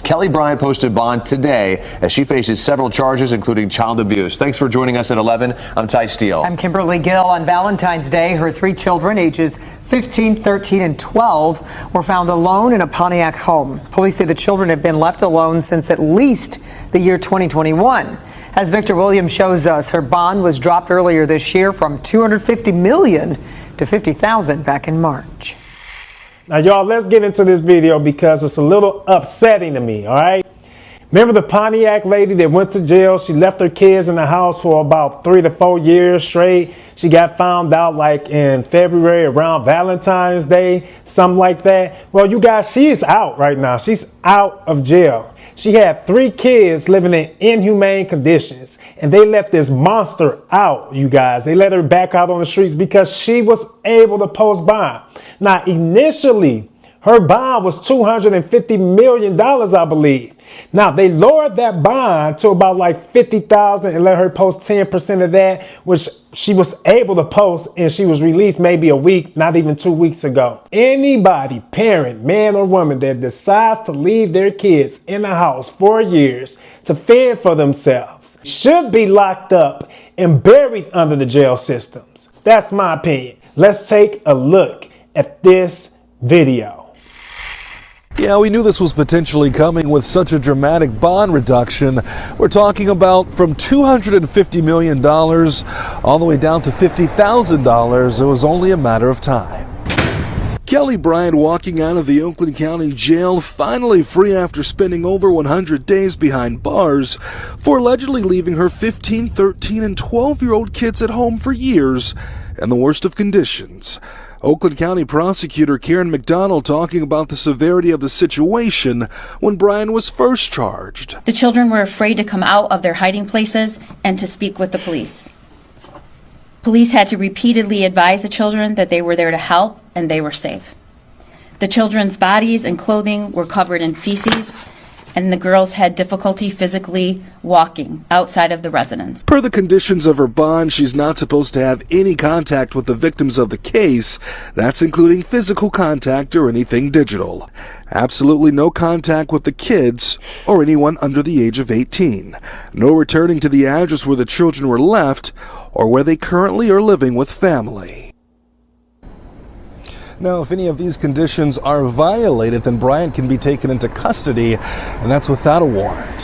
Kelli Bryant posted bond today as she faces several charges, including child abuse. Thanks for joining us at 11. I'm Ty Steele. I'm Kimberly Gill. On Valentine's Day, her 3 children, ages 15, 13, and 12, were found alone in a Pontiac home. Police say the children have been left alone since at least the year 2021. As Victor Williams shows us, her bond was dropped earlier this year from $250 million to $50,000 back in March. Now, y'all, let's get into this video because it's a little upsetting to me, all right? Remember the Pontiac lady that went to jail? She left her kids in the house for about 3 to 4 years straight. She got found out like in February around Valentine's Day, something like that. Well, you guys, she is out right now. She's out of jail. She had 3 kids living in inhumane conditions, and they let this monster out, you guys. They let her back out on the streets because she was able to post bond. Now, initially, her bond was $250 million, I believe. Now, they lowered that bond to about like $50,000 and let her post 10% of that, which she was able to post, and she was released maybe a week, not even 2 weeks ago. Anybody, parent, man or woman, that decides to leave their kids in the house for years to fend for themselves should be locked up and buried under the jail systems. That's my opinion. Let's take a look at this video. Yeah, we knew this was potentially coming with such a dramatic bond reduction. We're talking about from $250 million all the way down to $50,000. It was only a matter of time. Kelli Bryant walking out of the Oakland County Jail, finally free after spending over 100 days behind bars for allegedly leaving her 15, 13, and 12-year-old kids at home for years in the worst of conditions. Oakland County Prosecutor Karen McDonald talking about the severity of the situation when Bryant was first charged. The children were afraid to come out of their hiding places and to speak with the police. Police had to repeatedly advise the children that they were there to help and they were safe. The children's bodies and clothing were covered in feces, and the girls had difficulty physically walking outside of the residence. Per the conditions of her bond, she's not supposed to have any contact with the victims of the case. That's including physical contact or anything digital. Absolutely no contact with the kids or anyone under the age of 18. No returning to the address where the children were left or where they currently are living with family. Now, if any of these conditions are violated, then Bryant can be taken into custody, and that's without a warrant.